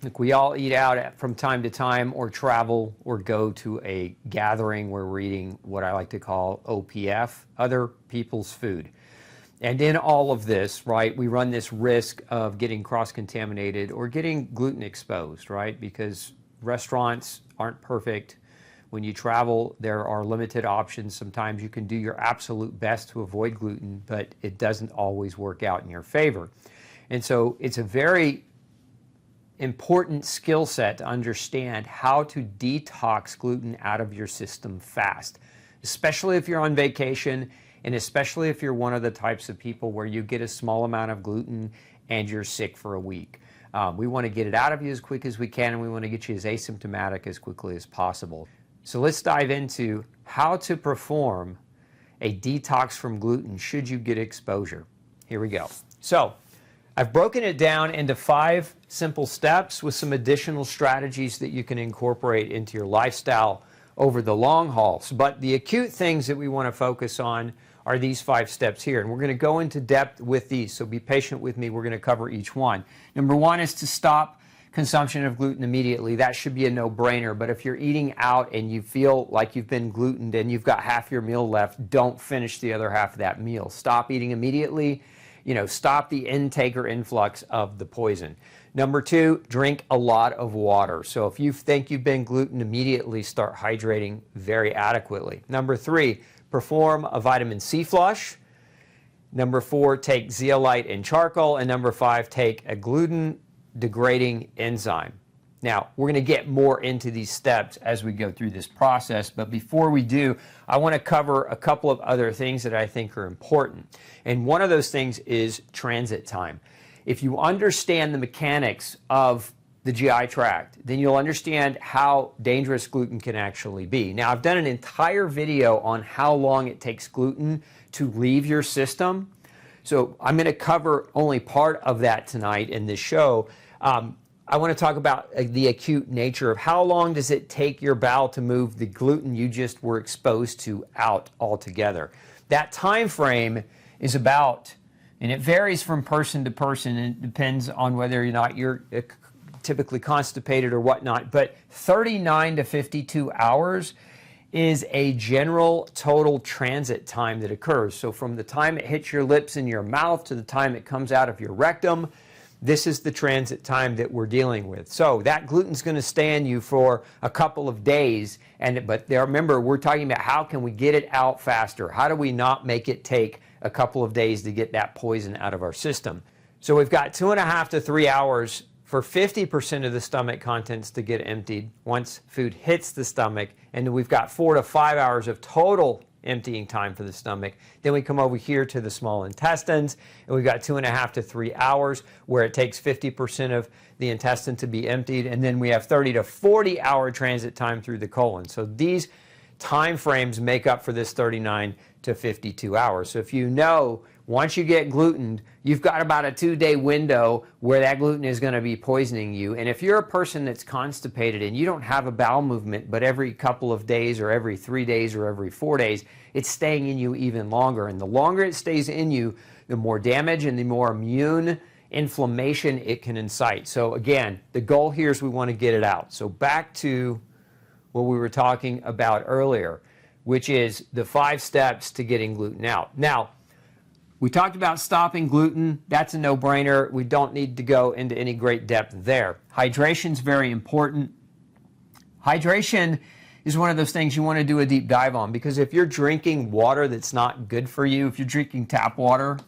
Look, we all eat out from time to time or travel or go to a gathering where we're eating what I like to call OPF, other people's food. And in all of this, right, we run this risk of getting cross-contaminated or getting gluten exposed, right? Because restaurants aren't perfect. When you travel, there are limited options. Sometimes you can do your absolute best to avoid gluten, but it doesn't always work out in your favor. And so it's a very important skill set to understand how to detox gluten out of your system fast, especially if you're on vacation and especially if you're one of the types of people where you get a small amount of gluten and you're sick for a week. We want to get it out of you as quick as we can, and we want to get you as asymptomatic as quickly as possible. So let's dive into how to perform a detox from gluten should you get exposure. Here we go. So I've broken it down into 5 simple steps with some additional strategies that you can incorporate into your lifestyle over the long haul. But the acute things that we want to focus on are these 5 steps here. And we're going to go into depth with these, so be patient with me. We're going to cover each one. Number 1 is to stop consumption of gluten immediately. That should be a no-brainer. But if you're eating out and you feel like you've been glutened and you've got half your meal left, don't finish the other half of that meal. Stop eating immediately. Stop the intake or influx of the poison. Number 2, drink a lot of water. So if you think you've been glutened, immediately start hydrating very adequately. Number 3, perform a vitamin C flush. Number 4, take zeolite and charcoal. And number 5, take a gluten degrading enzyme. Now, we're going to get more into these steps as we go through this process, but before we do, I want to cover a couple of other things that I think are important. And one of those things is transit time. If you understand the mechanics of the GI tract, then you'll understand how dangerous gluten can actually be. Now, I've done an entire video on how long it takes gluten to leave your system, so I'm going to cover only part of that tonight in this show. I want to talk about the acute nature of how long does it take your bowel to move the gluten you just were exposed to out altogether. That time frame is about, and it varies from person to person, and it depends on whether or not you're typically constipated or whatnot, but 39 to 52 hours is a general total transit time that occurs. So from the time it hits your lips and your mouth to the time it comes out of your rectum, this is the transit time that we're dealing with. So that gluten's going to stay in you for a couple of days, but remember, we're talking about how can we get it out faster? How do we not make it take a couple of days to get that poison out of our system? So we've got 2.5 to 3 hours for 50% of the stomach contents to get emptied once food hits the stomach, and then we've got 4 to 5 hours of total emptying time for the stomach. Then we come over here to the small intestines, and we've got 2.5 to 3 hours where it takes 50% of the intestine to be emptied, and then we have 30 to 40 hour transit time through the colon. So these time frames make up for this 39 to 52 hours. So if you know, once you get glutened, you've got about a 2-day window where that gluten is going to be poisoning you. And if you're a person that's constipated and you don't have a bowel movement, but every couple of days or every 3 days or every 4 days, it's staying in you even longer. And the longer it stays in you, the more damage and the more immune inflammation it can incite. So again, the goal here is we want to get it out. So back to what we were talking about earlier, which is the 5 steps to getting gluten out. Now, we talked about stopping gluten. That's a no-brainer. We don't need to go into any great depth there. Hydration is very important. Hydration is one of those things you want to do a deep dive on, because if you're drinking water that's not good for you, if you're drinking tap water,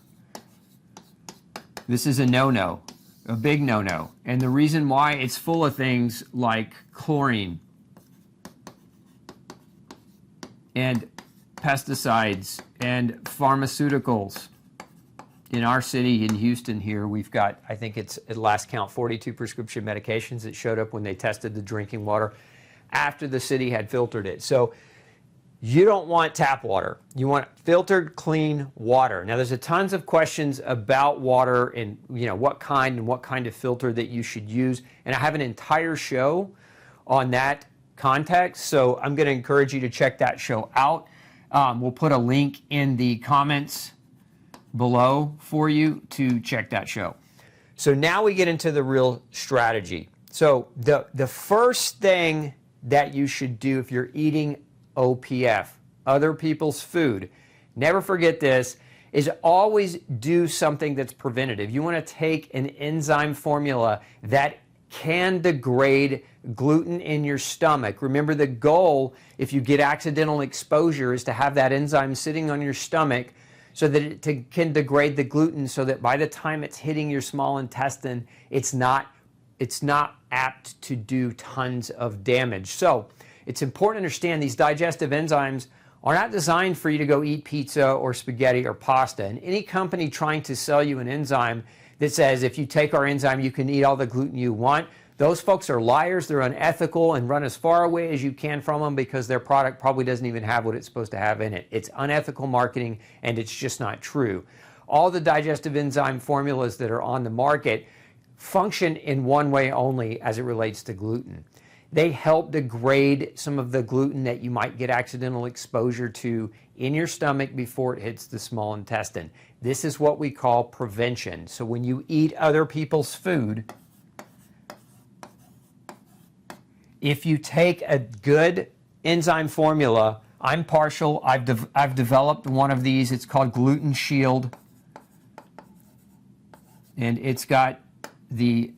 this is a no-no, a big no-no. And the reason why, it's full of things like chlorine and pesticides and pharmaceuticals. In our city, in Houston here, we've got, I think it's at last count, 42 prescription medications that showed up when they tested the drinking water after the city had filtered it. So you don't want tap water. You want filtered, clean water. Now, there's a tons of questions about water and what kind of filter that you should use. And I have an entire show on that context. So I'm going to encourage you to check that show out. We'll put a link in the comments below for you to check that show. So now we get into the real strategy. So the first thing that you should do if you're eating OPF, other people's food, never forget this, is always do something that's preventative. You want to take an enzyme formula that can degrade gluten in your stomach. Remember, the goal, if you get accidental exposure, is to have that enzyme sitting on your stomach so that it can degrade the gluten, so that by the time it's hitting your small intestine, it's not apt to do tons of damage. So it's important to understand these digestive enzymes are not designed for you to go eat pizza or spaghetti or pasta. And any company trying to sell you an enzyme that says if you take our enzyme you can eat all the gluten you want, those folks are liars, they're unethical, and run as far away as you can from them, because their product probably doesn't even have what it's supposed to have in it. It's unethical marketing, and it's just not true. All the digestive enzyme formulas that are on the market function in one way only as it relates to gluten. They help degrade some of the gluten that you might get accidental exposure to in your stomach before it hits the small intestine. This is what we call prevention. So when you eat other people's food, if you take a good enzyme formula, I'm partial, I've developed one of these, it's called Gluten Shield, and it's got the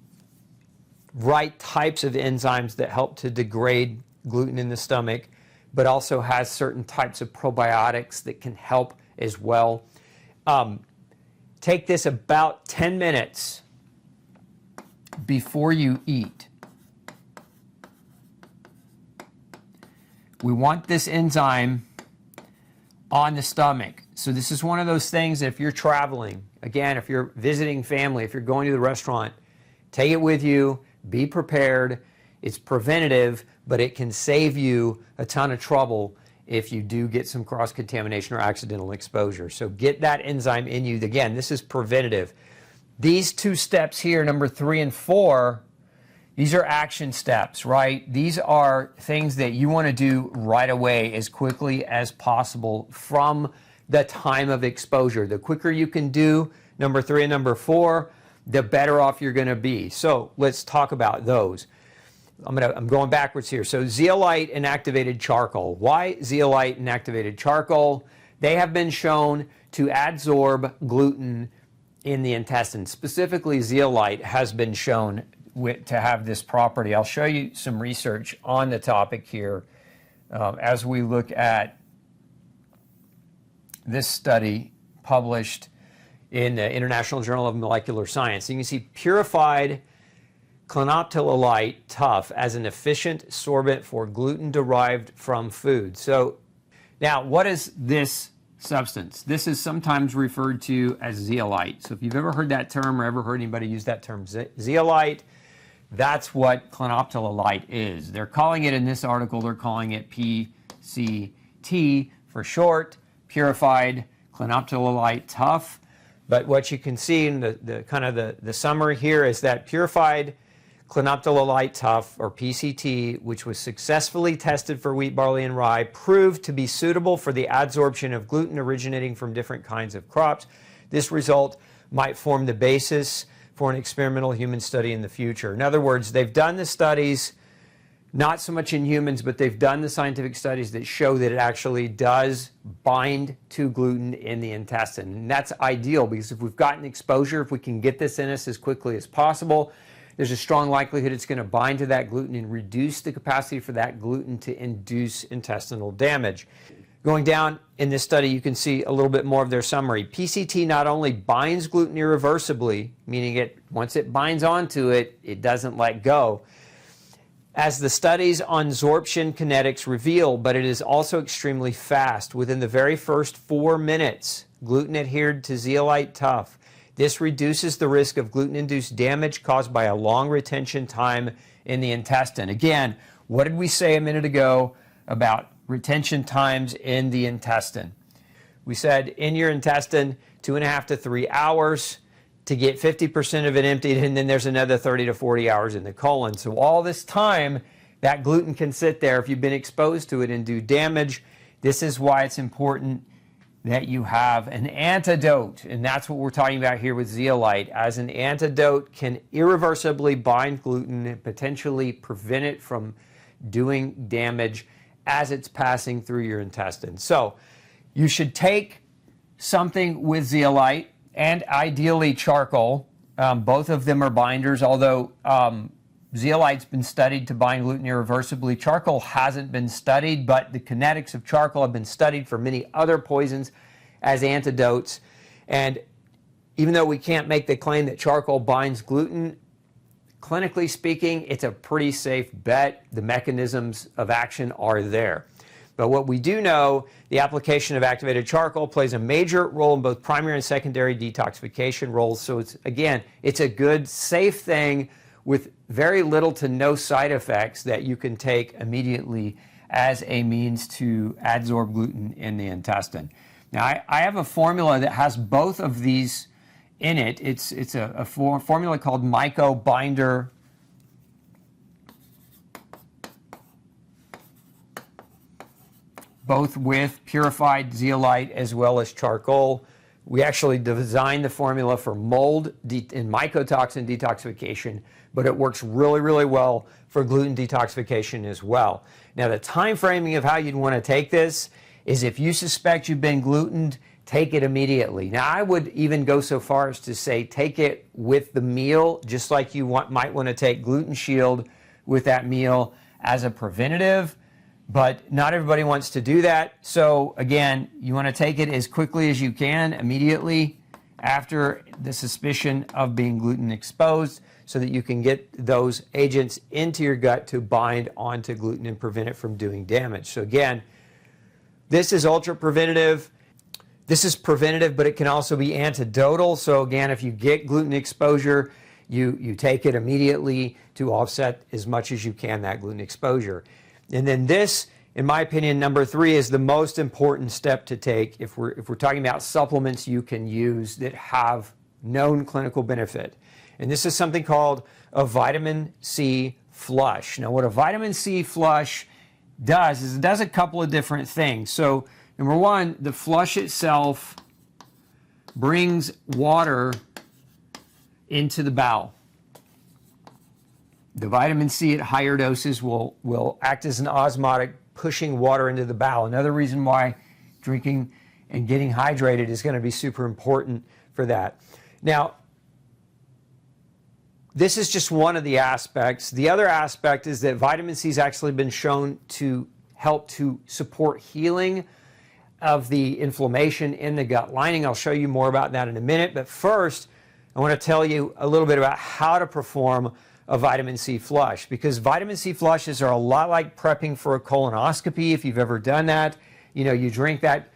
right types of enzymes that help to degrade gluten in the stomach, but also has certain types of probiotics that can help as well. Take this about 10 minutes before you eat. We want this enzyme on the stomach. So this is one of those things, if you're traveling, again, if you're visiting family, if you're going to the restaurant, take it with you. Be prepared. It's preventative, but it can save you a ton of trouble if you do get some cross-contamination or accidental exposure. So get that enzyme in you. Again, this is preventative. These two steps here, number 3 and 4, these are action steps, right? These are things that you want to do right away, as quickly as possible from the time of exposure. The quicker you can do number 3 and number 4, the better off you're going to be. So let's talk about those. I'm going backwards here. So zeolite and activated charcoal. Why zeolite and activated charcoal? They have been shown to adsorb gluten in the intestine. Specifically, zeolite has been shown to have this property. I'll show you some research on the topic here as we look at this study published in the International Journal of Molecular Science. You can see purified clinoptilolite tuff as an efficient sorbent for gluten derived from food. So now, what is this substance? This is sometimes referred to as zeolite. So if you've ever heard that term or ever heard anybody use that term, zeolite, that's what clinoptilolite is. They're calling it, in this article, they're calling it PCT for short, purified clinoptilolite tuff. But what you can see in the summary here is that purified clinoptilolite tuff, or PCT, which was successfully tested for wheat, barley, and rye, proved to be suitable for the adsorption of gluten originating from different kinds of crops. This result might form the basis for an experimental human study in the future. In other words, they've done the studies, not so much in humans, but they've done the scientific studies that show that it actually does bind to gluten in the intestine. And that's ideal, because if we've gotten exposure, if we can get this in us as quickly as possible, there's a strong likelihood it's going to bind to that gluten and reduce the capacity for that gluten to induce intestinal damage. Going down in this study, you can see a little bit more of their summary. PCT not only binds gluten irreversibly, meaning once it binds onto it, it doesn't let go, as the studies on sorption kinetics reveal, but it is also extremely fast. Within the very first 4 minutes, gluten adhered to zeolite tuff. This reduces the risk of gluten-induced damage caused by a long retention time in the intestine. Again, what did we say a minute ago about retention times in the intestine? We said in your intestine, 2.5 to 3 hours to get 50% of it emptied, and then there's another 30 to 40 hours in the colon. So all this time, that gluten can sit there if you've been exposed to it and do damage. This is why it's important that you have an antidote, and that's what we're talking about here with Zeolite. As an antidote, can irreversibly bind gluten and potentially prevent it from doing damage as it's passing through your intestines. So you should take something with Zeolite and ideally charcoal. Both of them are binders, although Zeolite's been studied to bind gluten irreversibly. Charcoal hasn't been studied, but the kinetics of charcoal have been studied for many other poisons as antidotes. And even though we can't make the claim that charcoal binds gluten, clinically speaking, it's a pretty safe bet. The mechanisms of action are there. But what we do know, the application of activated charcoal plays a major role in both primary and secondary detoxification roles. So it's, again, it's a good, safe thing with very little to no side effects that you can take immediately as a means to adsorb gluten in the intestine. Now, I have a formula that has both of these in it. It's a formula called Myco Binder both with purified zeolite as well as charcoal. We actually designed the formula for mold and mycotoxin detoxification, but it works really, really well for gluten detoxification as well. Now, the time framing of how you'd want to take this is if you suspect you've been glutened, take it immediately. Now, I would even go so far as to say take it with the meal, just like you might want to take Gluten Shield with that meal as a preventative. But not everybody wants to do that. So again, you want to take it as quickly as you can, immediately after the suspicion of being gluten exposed, so that you can get those agents into your gut to bind onto gluten and prevent it from doing damage. So again, this is ultra preventative. This is preventative, but it can also be antidotal. So again, if you get gluten exposure, you take it immediately to offset as much as you can that gluten exposure. And then this, in my opinion, number 3 is the most important step to take if we're talking about supplements you can use that have known clinical benefit. And this is something called a vitamin C flush. Now, what a vitamin C flush does is it does a couple of different things. So, number 1, the flush itself brings water into the bowel. The vitamin C at higher doses will act as an osmotic, pushing water into the bowel. Another reason why drinking and getting hydrated is going to be super important for that. Now, this is just one of the aspects. The other aspect is that vitamin C has actually been shown to help to support healing of the inflammation in the gut lining. I'll show you more about that in a minute. But first, I want to tell you a little bit about how to perform a vitamin C flush, because vitamin C flushes are a lot like prepping for a colonoscopy. If you've ever done that, you drink that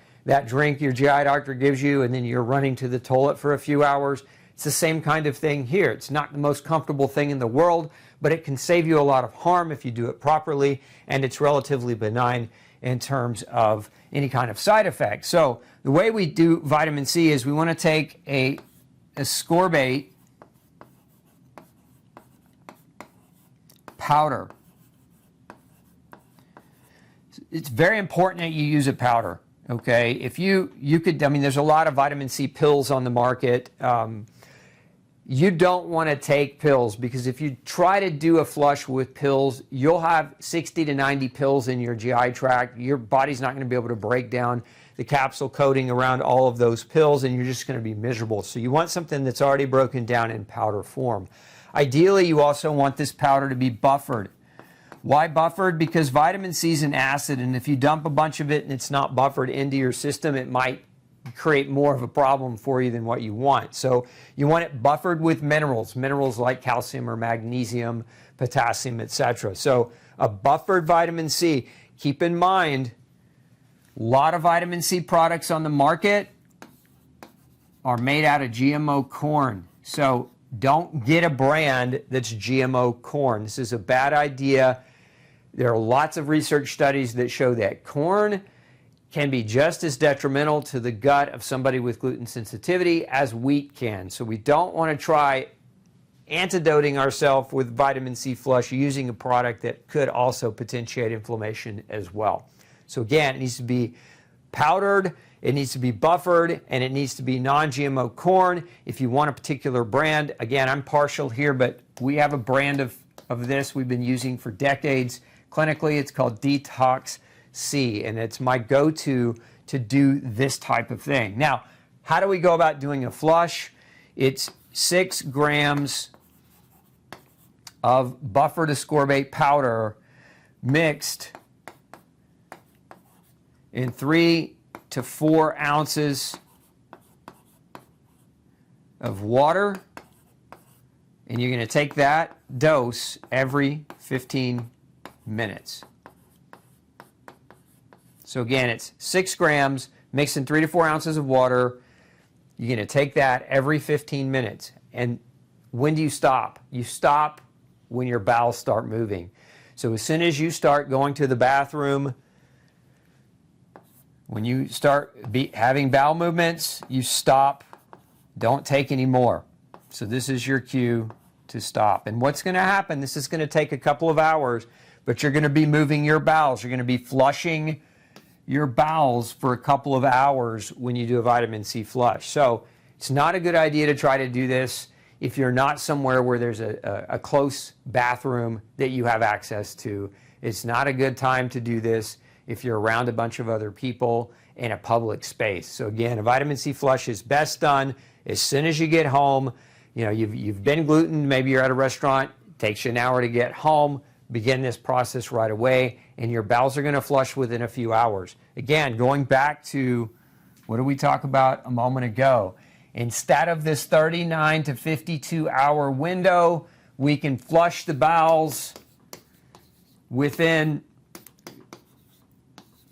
drink your GI doctor gives you, and then you're running to the toilet for a few hours. It's the same kind of thing here. It's not the most comfortable thing in the world, but it can save you a lot of harm if you do it properly, and it's relatively benign in terms of any kind of side effects. So the way we do vitamin C is we want to take a ascorbate powder. It's very important that you use a powder, okay? If you could, there's a lot of vitamin C pills on the market. You don't want to take pills, because if you try to do a flush with pills, you'll have 60 to 90 pills in your GI tract. Your body's not going to be able to break down the capsule coating around all of those pills, and you're just going to be miserable. So you want something that's already broken down in powder form. Ideally, you also want this powder to be buffered. Why buffered? Because vitamin C is an acid, and if you dump a bunch of it and it's not buffered into your system, it might create more of a problem for you than what you want. So you want it buffered with minerals like calcium or magnesium, potassium, etc. So a buffered vitamin C. Keep in mind, a lot of vitamin C products on the market are made out of GMO corn. So don't get a brand that's GMO corn. This is a bad idea. There are lots of research studies that show that corn can be just as detrimental to the gut of somebody with gluten sensitivity as wheat can. So we don't want to try antidoting ourselves with vitamin C flush using a product that could also potentiate inflammation as well. So again, it needs to be powdered, it needs to be buffered, and it needs to be non-GMO corn. If you want a particular brand, again, I'm partial here, but we have a brand of this we've been using for decades. Clinically, it's called Detox C, and it's my go-to to do this type of thing. Now, how do we go about doing a flush? It's 6 grams of buffered ascorbate powder mixed in 3 to 4 ounces of water, and you're going to take that dose every 15 minutes. So again, it's 6 grams mixed in 3 to 4 ounces of water. You're going to take that every 15 minutes. And when do you stop? You stop when your bowels start moving. So as soon as you start going to the bathroom, when you start having bowel movements, you stop. Don't take any more. So this is your cue to stop. And what's going to happen, this is going to take a couple of hours, but you're going to be moving your bowels. You're going to be flushing your bowels for a couple of hours when you do a vitamin C flush. So it's not a good idea to try to do this if you're not somewhere where there's a close bathroom that you have access to. It's not a good time to do this if you're around a bunch of other people in a public space. So again, a vitamin C flush is best done as soon as you get home. You know, you've been glutened, maybe you're at a restaurant, it takes you an hour to get home, begin this process right away, and your bowels are going to flush within a few hours. Again, going back to what did we talk about a moment ago? Instead of this 39 to 52 hour window, we can flush the bowels within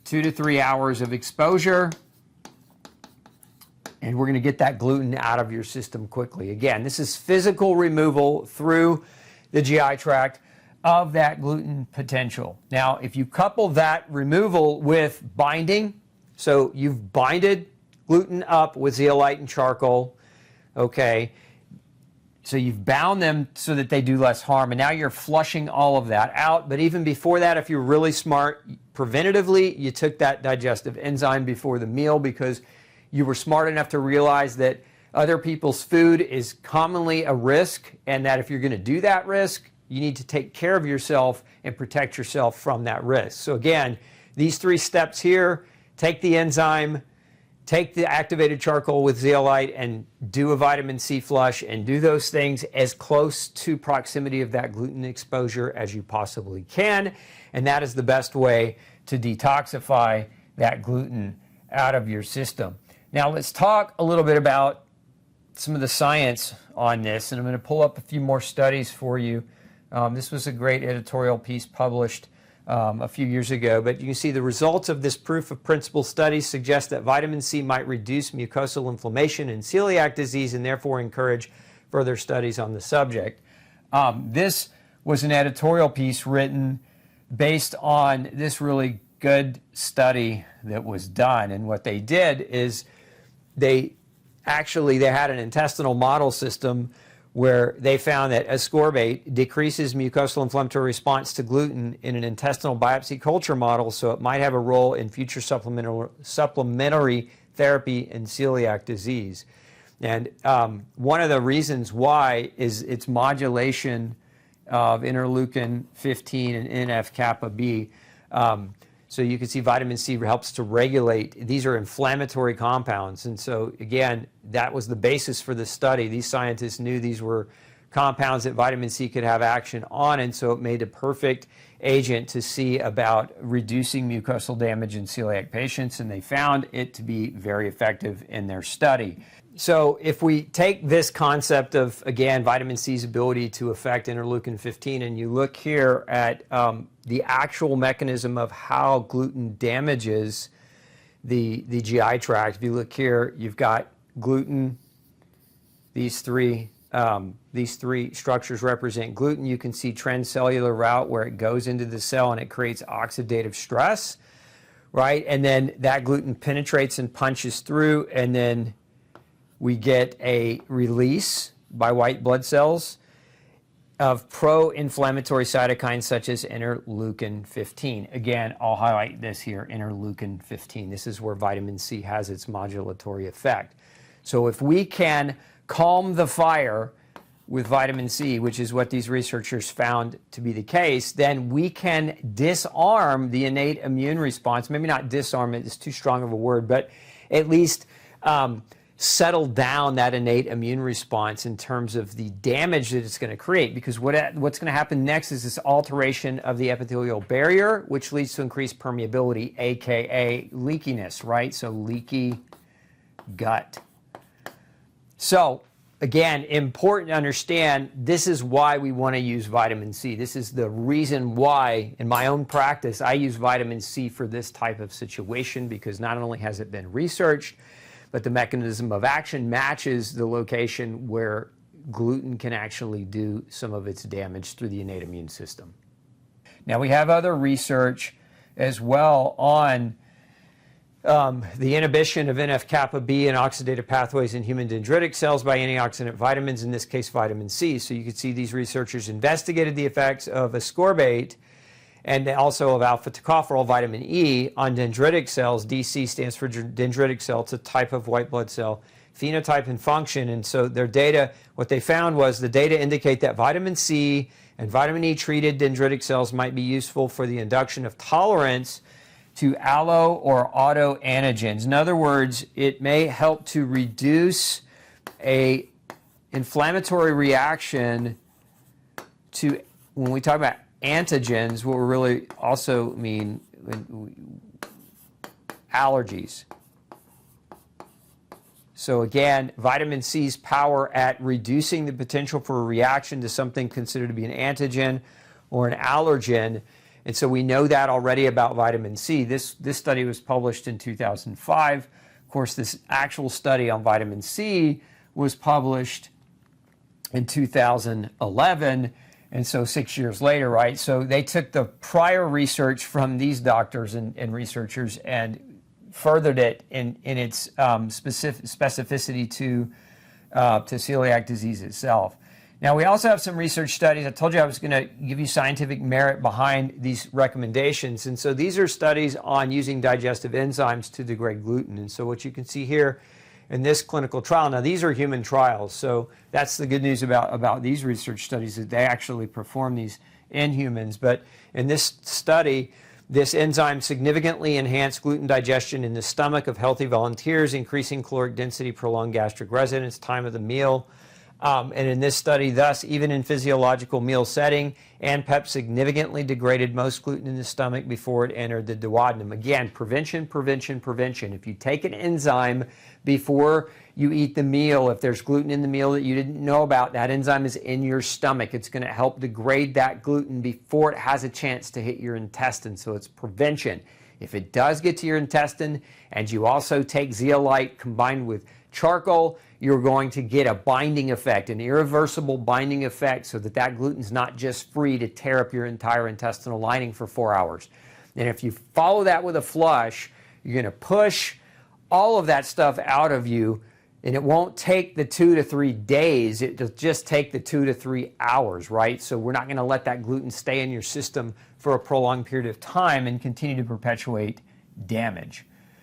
2 to 3 hours of exposure, and we're going to get that gluten out of your system quickly. Again, this is physical removal through the GI tract of that gluten potential. Now, if you couple that removal with binding, so you've binded gluten up with zeolite and charcoal, okay, so you've bound them so that they do less harm, and now you're flushing all of that out. But even before that, if you're really smart, preventatively, you took that digestive enzyme before the meal because you were smart enough to realize that other people's food is commonly a risk, and that if you're going to do that risk, you need to take care of yourself and protect yourself from that risk. So again, these 3 steps here: take the enzyme, take the activated charcoal with zeolite, and do a vitamin C flush, and do those things as close to proximity of that gluten exposure as you possibly can. And that is the best way to detoxify that gluten out of your system. Now let's talk a little bit about some of the science on this, and I'm going to pull up a few more studies for you. This was a great editorial piece published a few years ago, but you can see the results of this proof of principle study suggest that vitamin C might reduce mucosal inflammation and celiac disease, and therefore encourage further studies on the subject. This was an editorial piece written based on this really good study that was done, and what they did is they had an intestinal model system where they found that ascorbate decreases mucosal inflammatory response to gluten in an intestinal biopsy culture model, so it might have a role in future supplementary therapy in celiac disease. And one of the reasons why is its modulation of interleukin 15 and NF-kappa B. So you can see vitamin C helps to regulate. These are inflammatory compounds. And so, again, that was the basis for the study. These scientists knew these were compounds that vitamin C could have action on, and so it made a perfect agent to see about reducing mucosal damage in celiac patients, and they found it to be very effective in their study. So if we take this concept of, again, vitamin C's ability to affect interleukin 15, and you look here at the actual mechanism of how gluten damages the GI tract. If you look here, you've got gluten. These three structures represent gluten. You can see transcellular route where it goes into the cell and it creates oxidative stress, right? And then that gluten penetrates and punches through, and then we get a release by white blood cells. of pro-inflammatory cytokines such as interleukin-15. Again, I'll highlight this here, interleukin-15. This is where vitamin C has its modulatory effect. So if we can calm the fire with vitamin C, which is what these researchers found to be the case, then we can disarm the innate immune response. Maybe not disarm it, it's too strong of a word, but at least settle down that innate immune response in terms of the damage that it's going to create. Because what's going to happen next is this alteration of the epithelial barrier, which leads to increased permeability, aka leakiness, right? So leaky gut. So again, important to understand, this is why we want to use vitamin C. This is the reason why, in my own practice, I use vitamin C for this type of situation, because not only has it been researched, but the mechanism of action matches the location where gluten can actually do some of its damage through the innate immune system. Now, we have other research as well on the inhibition of NF-kappa B and oxidative pathways in human dendritic cells by antioxidant vitamins, in this case vitamin C. So you can see these researchers investigated the effects of ascorbate and also of alpha-tocopherol, vitamin E, on dendritic cells. DC stands for dendritic cell. It's a type of white blood cell, phenotype and function. And so their data, what they found was the data indicate that vitamin C and vitamin E treated dendritic cells might be useful for the induction of tolerance to allo or autoantigens. In other words, it may help to reduce a inflammatory reaction to, when we talk about antigens, what we really also mean allergies. So again, vitamin C's power at reducing the potential for a reaction to something considered to be an antigen or an allergen. And so we know that already about vitamin C. This study was published in 2005. Of course, this actual study on vitamin C was published in 2011. And so 6 years later, right? So they took the prior research from these doctors and researchers and furthered it in its specificity to celiac disease itself. Now, we also have some research studies. I told you I was going to give you scientific merit behind these recommendations. And so these are studies on using digestive enzymes to degrade gluten. And so what you can see here in this clinical trial, now these are human trials, so that's the good news about these research studies, that they actually perform these in humans. But in this study, this enzyme significantly enhanced gluten digestion in the stomach of healthy volunteers, increasing caloric density, prolonged gastric residence, time of the meal. And in this study, thus, even in physiological meal setting, ANPEP significantly degraded most gluten in the stomach before it entered the duodenum. Again, prevention, prevention, prevention. If you take an enzyme before you eat the meal, if there's gluten in the meal that you didn't know about, that enzyme is in your stomach. It's going to help degrade that gluten before it has a chance to hit your intestine. So it's prevention. If it does get to your intestine and you also take zeolite combined with charcoal, you're going to get a binding effect, an irreversible binding effect, so that that gluten's not just free to tear up your entire intestinal lining for 4 hours. And if you follow that with a flush, you're going to push all of that stuff out of you, and it won't take the 2 to 3 days. It'll just take the 2 to 3 hours, right? So we're not going to let that gluten stay in your system for a prolonged period of time and continue to perpetuate damage.